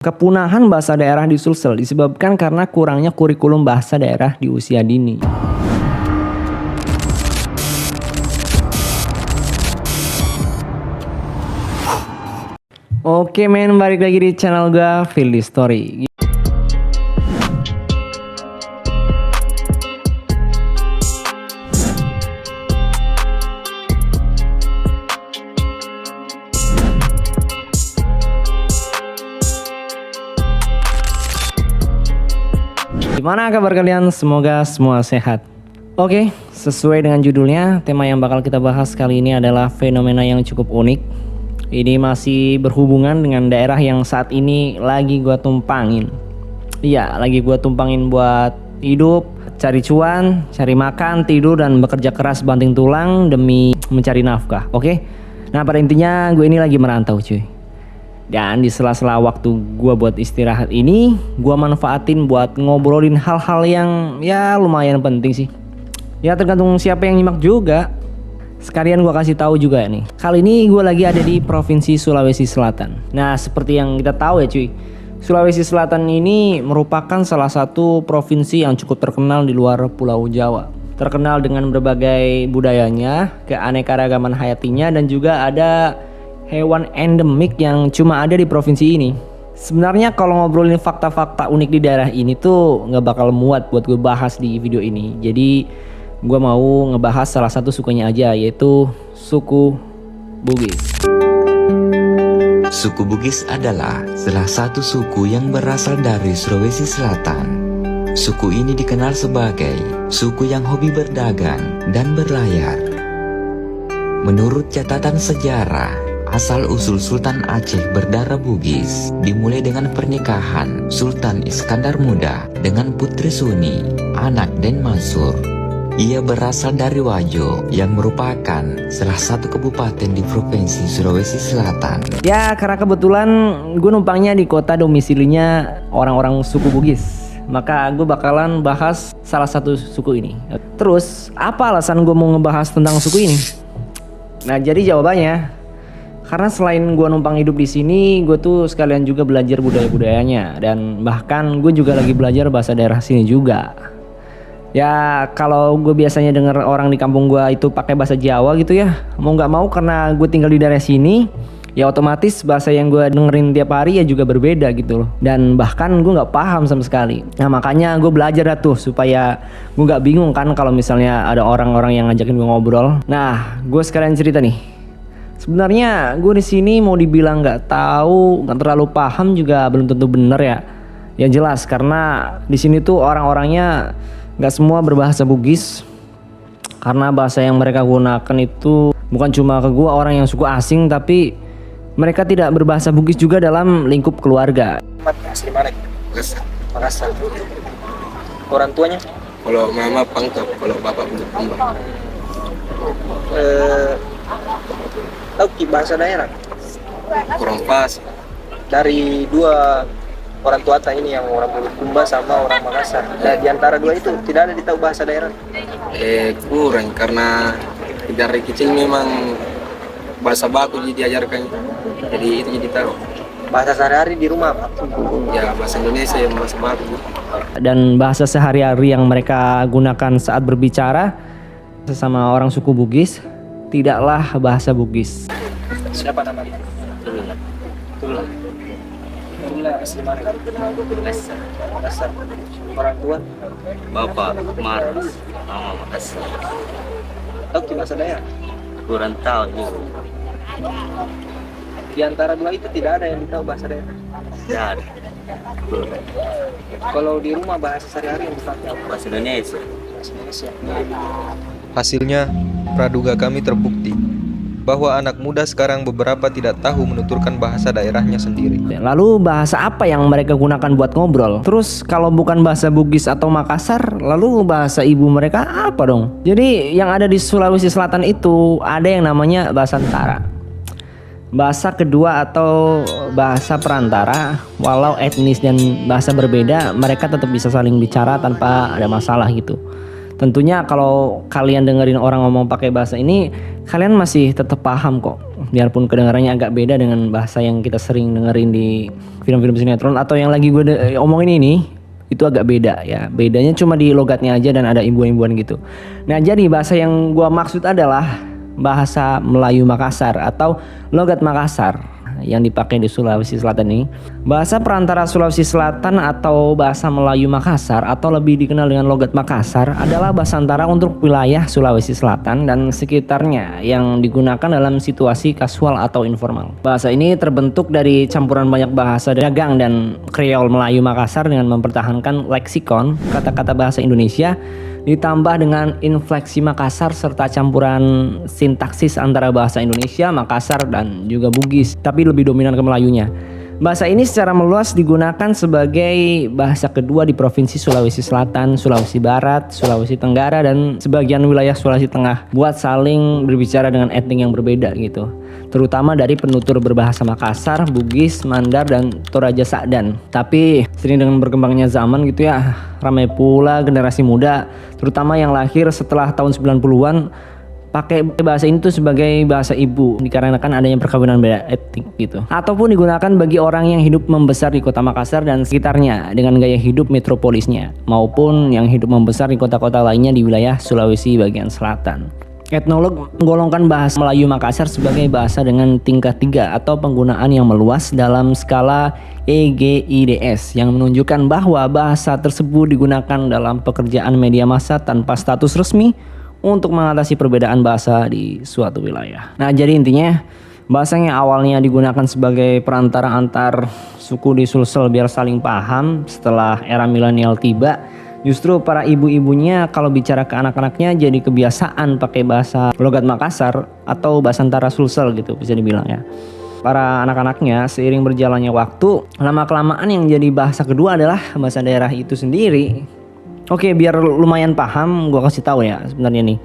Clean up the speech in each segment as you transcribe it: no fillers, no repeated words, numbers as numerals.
Kepunahan bahasa daerah di Sulsel disebabkan karena kurangnya kurikulum bahasa daerah di usia dini. Oke men, balik lagi di channel gue, Fildi Story. Gimana kabar kalian? Semoga semua sehat. Oke, sesuai dengan judulnya, tema yang bakal kita bahas kali ini adalah fenomena yang cukup unik. Ini masih berhubungan dengan daerah yang saat ini lagi gua tumpangin. Iya, lagi gua tumpangin buat hidup, cari cuan, cari makan, tidur, dan bekerja keras banting tulang demi mencari nafkah. Oke? Nah, pada intinya gue ini lagi merantau cuy. Dan di sela-sela waktu gue buat istirahat ini, gue manfaatin buat ngobrolin hal-hal yang ya lumayan penting sih. Ya tergantung siapa yang nyimak juga. Sekalian gue kasih tahu juga nih. Kali ini gue lagi ada di Provinsi Sulawesi Selatan. Nah seperti yang kita tahu ya cuy, Sulawesi Selatan ini merupakan salah satu provinsi yang cukup terkenal di luar Pulau Jawa. Terkenal dengan berbagai budayanya, keanekaragaman hayatinya, dan juga ada hewan endemik yang cuma ada di provinsi ini. Sebenarnya kalau ngobrolin fakta-fakta unik di daerah ini tuh nggak bakal muat buat gue bahas di video ini. Jadi gue mau ngebahas salah satu sukunya aja, yaitu suku Bugis. Suku Bugis adalah salah satu suku yang berasal dari Sulawesi Selatan. Suku ini dikenal sebagai suku yang hobi berdagang dan berlayar. Menurut catatan sejarah, asal-usul Sultan Aceh berdarah Bugis dimulai dengan pernikahan Sultan Iskandar Muda dengan Putri Suni, anak Den Mansur. Ia berasal dari Wajo yang merupakan salah satu kabupaten di Provinsi Sulawesi Selatan. Ya karena kebetulan gue numpangnya di kota domisilinya orang-orang suku Bugis, maka gue bakalan bahas salah satu suku ini. Terus apa alasan gue mau ngebahas tentang suku ini? Nah jadi jawabannya, karena selain gue numpang hidup di sini, gue tuh sekalian juga belajar budaya-budayanya, dan bahkan gue juga lagi belajar bahasa daerah sini juga. Ya kalau gue biasanya denger orang di kampung gue itu pakai bahasa Jawa gitu ya, mau nggak mau karena gue tinggal di daerah sini, ya otomatis bahasa yang gue dengerin tiap hari ya juga berbeda gitu loh. Dan bahkan gue nggak paham sama sekali. Nah makanya gue belajar dah tuh supaya gue nggak bingung kan kalau misalnya ada orang-orang yang ngajakin gue ngobrol. Nah gue sekalian cerita nih. Sebenarnya gue di sini mau dibilang nggak tahu, nggak terlalu paham juga belum tentu bener ya. Ya jelas karena di sini tuh orang-orangnya nggak semua berbahasa Bugis. Karena bahasa yang mereka gunakan itu bukan cuma ke gue orang yang suku asing, tapi mereka tidak berbahasa Bugis juga dalam lingkup keluarga. Asli mana? Makassar. Orang tuanya? Kalau mama Pangkep, kalau bapak Pangkep. Tahu ki bahasa daerah? Kurang pas. Dari dua orang tua ini yang orang Bulukumba sama orang Makassar. Dan di antara dua itu tidak ada ditahu bahasa daerah. Kurang karena dari kecil memang bahasa baku diajarkan. Jadi itu jadi tahu. Bahasa sehari-hari di rumah apa? Ya bahasa Indonesia yang bahasa baku. Dan bahasa sehari-hari yang mereka gunakan saat berbicara sesama orang suku Bugis tidaklah bahasa Bugis. Siapa namanya? Tula. Tula asli mana? Makassar. Orang tua? Bapak Maras, mama Makassar. Tahu ki bahasa daerah? Kurang tahu juga. Di antara dua itu tidak ada yang tahu bahasa daerah. Tidak ada. Kalau di rumah bahasa sehari-hari yang dipakai apa? Bahasa Indonesia. Bahasa Indonesia. Hasilnya, praduga kami terbukti bahwa anak muda sekarang beberapa tidak tahu menuturkan bahasa daerahnya sendiri. Lalu bahasa apa yang mereka gunakan buat ngobrol? Terus kalau bukan bahasa Bugis atau Makassar, lalu bahasa ibu mereka apa dong? Jadi yang ada di Sulawesi Selatan itu ada yang namanya bahasa Antara. Bahasa kedua atau bahasa perantara, walau etnis dan bahasa berbeda, mereka tetap bisa saling bicara tanpa ada masalah gitu. Tentunya kalau kalian dengerin orang ngomong pakai bahasa ini, kalian masih tetap paham kok. Biarpun kedengarannya agak beda dengan bahasa yang kita sering dengerin di film-film sinetron atau yang lagi gue omongin ini, itu agak beda ya. Bedanya cuma di logatnya aja dan ada imbuhan-imbuhan gitu. Nah, jadi bahasa yang gue maksud adalah bahasa Melayu Makassar atau logat Makassar yang dipakai di Sulawesi Selatan ini. Bahasa perantara Sulawesi Selatan atau bahasa Melayu Makassar atau lebih dikenal dengan logat Makassar adalah bahasa antara untuk wilayah Sulawesi Selatan dan sekitarnya yang digunakan dalam situasi kasual atau informal. Bahasa ini terbentuk dari campuran banyak bahasa dagang dan Kreol Melayu Makassar dengan mempertahankan leksikon kata-kata bahasa Indonesia ditambah dengan infleksi Makassar serta campuran sintaksis antara bahasa Indonesia, Makassar, dan juga Bugis, tapi lebih dominan ke Melayunya. Bahasa ini secara meluas digunakan sebagai bahasa kedua di Provinsi Sulawesi Selatan, Sulawesi Barat, Sulawesi Tenggara, dan sebagian wilayah Sulawesi Tengah buat saling berbicara dengan etnik yang berbeda gitu. Terutama dari penutur berbahasa Makassar, Bugis, Mandar, dan Toraja Sa'dan. Tapi sering dengan berkembangnya zaman gitu ya, ramai pula generasi muda, terutama yang lahir setelah tahun 90-an, pakai bahasa ini tuh sebagai bahasa ibu dikarenakan adanya perkawinan beda etnik gitu. Ataupun digunakan bagi orang yang hidup membesar di kota Makassar dan sekitarnya dengan gaya hidup metropolisnya, maupun yang hidup membesar di kota-kota lainnya di wilayah Sulawesi bagian selatan. Etnolog menggolongkan bahasa Melayu Makassar sebagai bahasa dengan tingkat 3 atau penggunaan yang meluas dalam skala EGIDS yang menunjukkan bahwa bahasa tersebut digunakan dalam pekerjaan media massa tanpa status resmi untuk mengatasi perbedaan bahasa di suatu wilayah. Nah, jadi intinya bahasa yang awalnya digunakan sebagai perantara antar suku di Sulsel biar saling paham setelah era milenial tiba, justru para ibu-ibunya kalau bicara ke anak-anaknya jadi kebiasaan pakai bahasa logat Makassar atau bahasa antara Sulsel gitu bisa dibilang ya. Para anak-anaknya seiring berjalannya waktu, lama-kelamaan yang jadi bahasa kedua adalah bahasa daerah itu sendiri. Oke, biar lumayan paham, gue kasih tahu ya sebenarnya nih.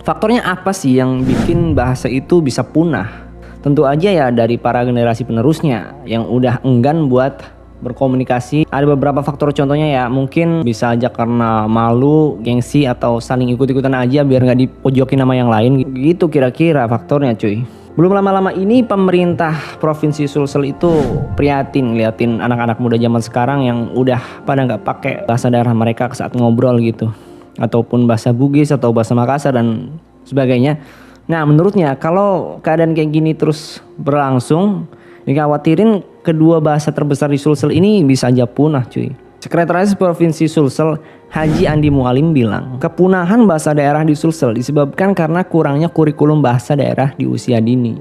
Faktornya apa sih yang bikin bahasa itu bisa punah? Tentu aja ya dari para generasi penerusnya yang udah enggan buat berkomunikasi. Ada beberapa faktor contohnya ya, mungkin bisa aja karena malu, gengsi, atau saling ikut-ikutan aja biar nggak dipojokin sama yang lain. Gitu kira-kira faktornya cuy. Belum lama-lama ini pemerintah Provinsi Sulsel itu prihatin ngeliatin anak-anak muda zaman sekarang yang udah pada nggak pakai bahasa daerah mereka saat ngobrol gitu, ataupun bahasa Bugis atau bahasa Makassar dan sebagainya. Nah, menurutnya kalau keadaan kayak gini terus berlangsung, dikhawatirin kedua bahasa terbesar di Sulsel ini bisa aja punah cuy. Sekretaris Provinsi Sulsel Haji Andi Mualim bilang, kepunahan bahasa daerah di Sulsel disebabkan karena kurangnya kurikulum bahasa daerah di usia dini.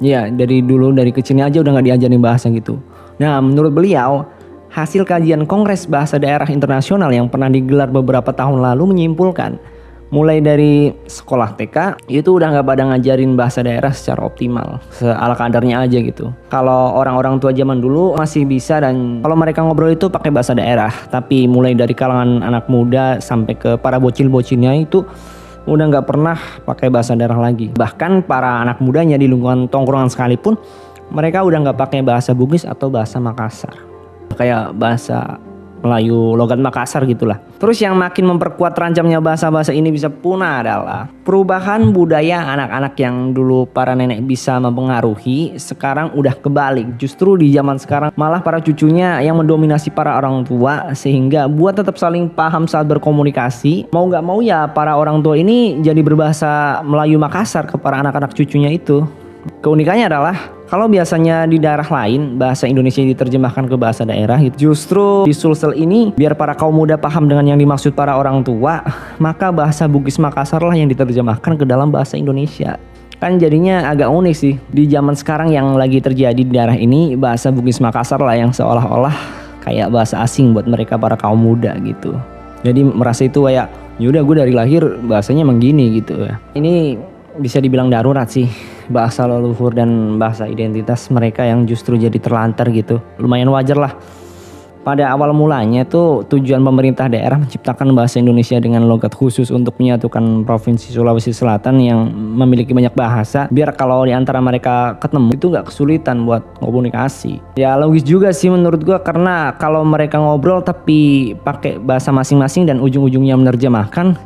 Ya, dari kecilnya aja udah gak diajarin bahasa gitu. Nah, menurut beliau, hasil kajian Kongres Bahasa Daerah Internasional yang pernah digelar beberapa tahun lalu menyimpulkan, mulai dari sekolah TK itu udah gak pada ngajarin bahasa daerah secara optimal, seala kadarnya aja gitu. Kalau orang-orang tua zaman dulu masih bisa dan kalau mereka ngobrol itu pakai bahasa daerah, tapi mulai dari kalangan anak muda sampai ke para bocil-bocilnya itu udah gak pernah pakai bahasa daerah lagi. Bahkan para anak mudanya di lingkungan tongkrongan sekalipun mereka udah gak pakai bahasa Bugis atau bahasa Makassar, kayak bahasa Melayu logat Makassar gitulah. Terus yang makin memperkuat terancamnya bahasa-bahasa ini bisa punah adalah perubahan budaya anak-anak yang dulu para nenek bisa mempengaruhi, sekarang udah kebalik. Justru di zaman sekarang malah para cucunya yang mendominasi para orang tua, sehingga buat tetap saling paham saat berkomunikasi, mau gak mau ya para orang tua ini jadi berbahasa Melayu Makassar ke para anak-anak cucunya itu. Keunikannya adalah kalau biasanya di daerah lain bahasa Indonesia diterjemahkan ke bahasa daerah, justru di Sulsel ini biar para kaum muda paham dengan yang dimaksud para orang tua, maka bahasa Bugis Makassar lah yang diterjemahkan ke dalam bahasa Indonesia. Kan jadinya agak unik sih. Di zaman sekarang yang lagi terjadi di daerah ini, bahasa Bugis Makassar lah yang seolah-olah kayak bahasa asing buat mereka para kaum muda gitu. Jadi merasa itu kayak yaudah gue dari lahir bahasanya emang gini gitu ya. Ini bisa dibilang darurat sih, bahasa leluhur dan bahasa identitas mereka yang justru jadi terlantar gitu. Lumayan wajar lah Pada awal mulanya tuh tujuan pemerintah daerah menciptakan bahasa Indonesia dengan logat khusus untuk menyatukan Provinsi Sulawesi Selatan yang memiliki banyak bahasa, biar kalau di antara mereka ketemu itu nggak kesulitan buat komunikasi. Ya logis juga sih menurut gua, karena kalau mereka ngobrol tapi pakai bahasa masing-masing dan ujung-ujungnya menerjemahkan,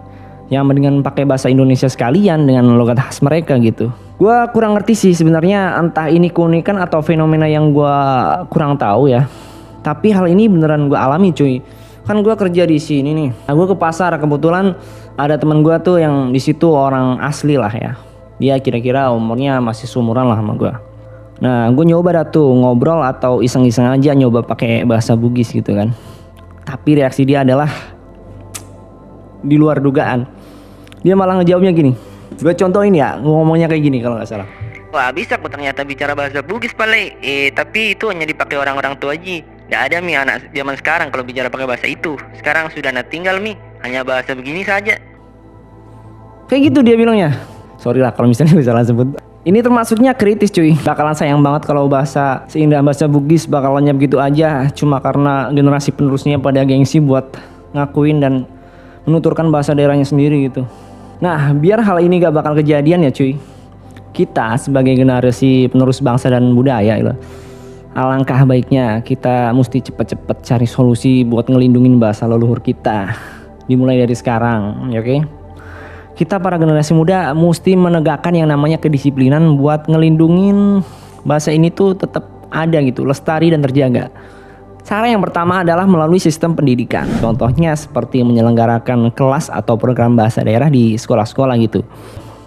yang mendingan pakai bahasa Indonesia sekalian dengan logat khas mereka gitu. Gua kurang ngerti sih sebenarnya, entah ini keunikan atau fenomena yang gua kurang tahu ya. Tapi hal ini beneran gue alami cuy. Kan gue kerja di sini nih. Nah, gue ke pasar, kebetulan ada temen gue tuh yang di situ orang asli lah ya. Dia kira-kira umurnya masih seumuran lah sama gue. Nah, gue nyoba dah tuh ngobrol atau iseng-iseng aja nyoba pakai bahasa Bugis gitu kan. Tapi reaksi dia adalah di luar dugaan. Dia malah ngejawabnya gini. Gue contohin ya, ngomongnya kayak gini kalau nggak salah. Wah, bisa kok ternyata bicara bahasa Bugis Pale. Tapi itu hanya dipakai orang-orang tua aja. Gak ada mi anak zaman sekarang kalau bicara pakai bahasa itu. Sekarang sudah nak tinggal mi, hanya bahasa begini saja. Kayak gitu dia bilangnya. Sorry lah kalau misalnya gue salah sebut. Ini termasuknya kritis cuy. Bakalan sayang banget kalau bahasa seindah bahasa Bugis bakalan lenyap gitu aja. Cuma karena generasi penerusnya pada gengsi buat ngakuin dan menuturkan bahasa daerahnya sendiri gitu. Nah, biar hal ini gak bakal kejadian ya cuy, kita sebagai generasi penerus bangsa dan budaya gitu, alangkah baiknya kita mesti cepet-cepet cari solusi buat ngelindungin bahasa leluhur kita. Dimulai dari sekarang, ya oke? Kita para generasi muda mesti menegakkan yang namanya kedisiplinan buat ngelindungin bahasa ini tuh tetap ada gitu, lestari dan terjaga. Cara yang pertama adalah melalui sistem pendidikan. Contohnya seperti menyelenggarakan kelas atau program bahasa daerah di sekolah-sekolah gitu.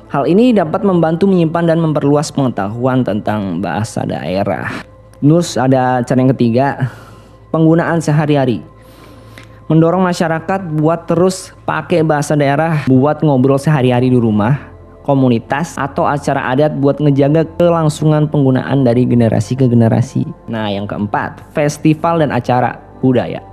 Hal ini dapat membantu menyimpan dan memperluas pengetahuan tentang bahasa daerah. Terus ada cara yang ketiga, penggunaan sehari-hari. Mendorong masyarakat buat terus pakai bahasa daerah buat ngobrol sehari-hari di rumah, komunitas, atau acara adat buat ngejaga kelangsungan penggunaan dari generasi ke generasi. Nah, yang keempat, festival dan acara budaya.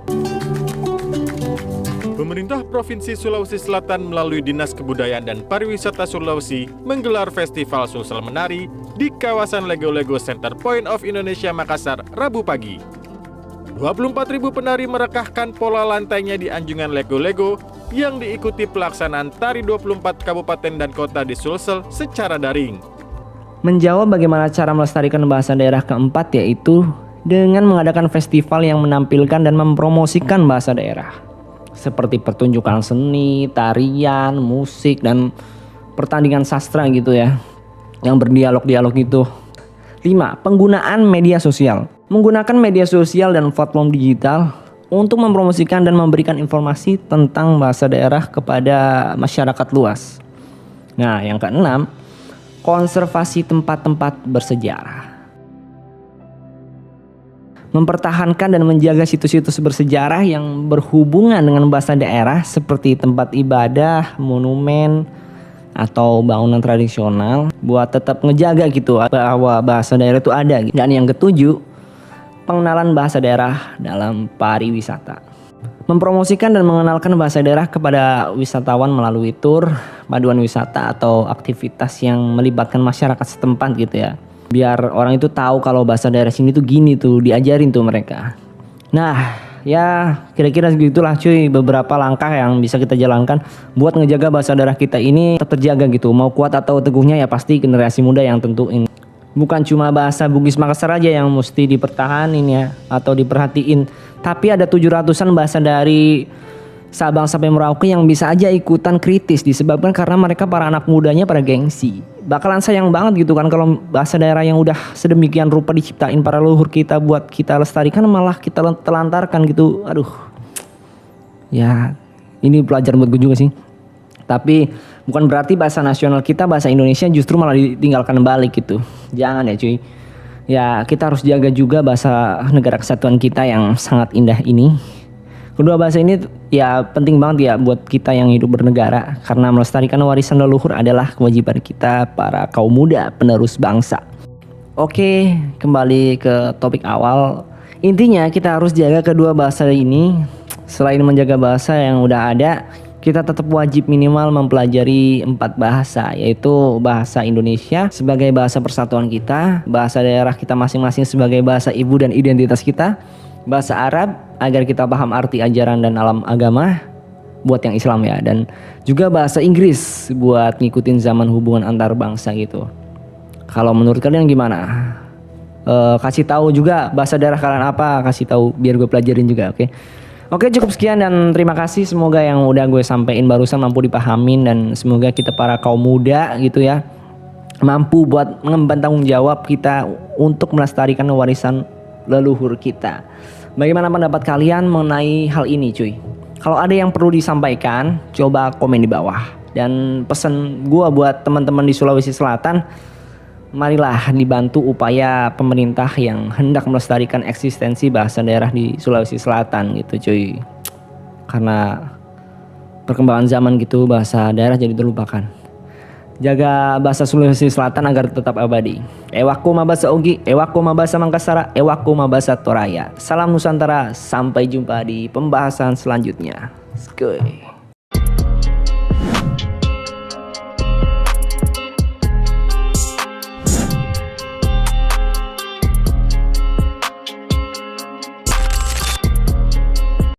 Pemerintah Provinsi Sulawesi Selatan melalui Dinas Kebudayaan dan Pariwisata Sulawesi menggelar Festival Sulsel Menari di kawasan Lego-Lego Center Point of Indonesia Makassar, Rabu pagi. 24.000 penari merekahkan pola lantainya di anjungan Lego-Lego yang diikuti pelaksanaan tari 24 kabupaten dan kota di Sulsel secara daring. Menjawab bagaimana cara melestarikan bahasa daerah keempat, yaitu dengan mengadakan festival yang menampilkan dan mempromosikan bahasa daerah. Seperti pertunjukan seni, tarian, musik, dan pertandingan sastra gitu ya, yang berdialog-dialog gitu. 5. Penggunaan media sosial. Menggunakan media sosial dan platform digital untuk mempromosikan dan memberikan informasi tentang bahasa daerah kepada masyarakat luas. Nah, yang keenam, konservasi tempat-tempat bersejarah. Mempertahankan dan menjaga situs-situs bersejarah yang berhubungan dengan bahasa daerah seperti tempat ibadah, monumen, atau bangunan tradisional buat tetap ngejaga gitu bahwa bahasa daerah itu ada. Dan yang ketujuh, pengenalan bahasa daerah dalam pariwisata. Mempromosikan dan mengenalkan bahasa daerah kepada wisatawan melalui tur, paduan wisata, atau aktivitas yang melibatkan masyarakat setempat gitu ya. Biar orang itu tahu kalau bahasa daerah sini tuh gini tuh, diajarin tuh mereka. Nah, ya kira-kira segitulah cuy beberapa langkah yang bisa kita jalankan buat ngejaga bahasa daerah kita ini tetap terjaga gitu. Mau kuat atau teguhnya ya pasti generasi muda yang tentuin. Bukan cuma bahasa Bugis Makassar aja yang mesti dipertahanin ya atau diperhatiin, tapi ada 700-an bahasa dari Sabang sampai Merauke yang bisa aja ikutan kritis disebabkan karena mereka para anak mudanya pada gengsi. Bakalan sayang banget gitu kan kalau bahasa daerah yang udah sedemikian rupa diciptain para leluhur kita buat kita lestarikan malah kita telantarkan gitu. Aduh. Ya, ini pelajaran buat gue juga sih. Tapi bukan berarti bahasa nasional kita, bahasa Indonesia justru malah ditinggalkan balik gitu. Jangan ya cuy. Ya, kita harus jaga juga bahasa negara kesatuan kita yang sangat indah ini. Kedua bahasa ini ya penting banget ya buat kita yang hidup bernegara, karena melestarikan warisan leluhur adalah kewajiban kita para kaum muda penerus bangsa. Oke, kembali ke topik awal. Intinya kita harus jaga kedua bahasa ini. Selain menjaga bahasa yang udah ada, kita tetap wajib minimal mempelajari 4 bahasa, yaitu bahasa Indonesia sebagai bahasa persatuan kita, bahasa daerah kita masing-masing sebagai bahasa ibu dan identitas kita, bahasa Arab agar kita paham arti ajaran dan alam agama buat yang Islam ya, dan juga bahasa Inggris buat ngikutin zaman hubungan antar bangsa gitu. Kalau menurut kalian gimana? Kasih tahu juga bahasa daerah kalian apa, kasih tahu biar gue pelajarin juga, oke? Oke, cukup sekian dan terima kasih, semoga yang udah gue sampein barusan mampu dipahamin, dan semoga kita para kaum muda gitu ya mampu buat mengemban tanggung jawab kita untuk melestarikan warisan leluhur kita. Bagaimana pendapat kalian mengenai hal ini cuy? Kalau ada yang perlu disampaikan, coba komen di bawah. Dan pesan gue buat teman-teman di Sulawesi Selatan, marilah dibantu upaya pemerintah yang hendak melestarikan eksistensi bahasa daerah di Sulawesi Selatan gitu cuy. Karena perkembangan zaman gitu bahasa daerah jadi terlupakan. Jaga bahasa Sulawesi Selatan agar tetap abadi. Ewaku mabasa Ogi, ewaku mabasa Mangkasara, ewaku mabasa Toraya. Salam Nusantara, sampai jumpa di pembahasan selanjutnya. Skuy.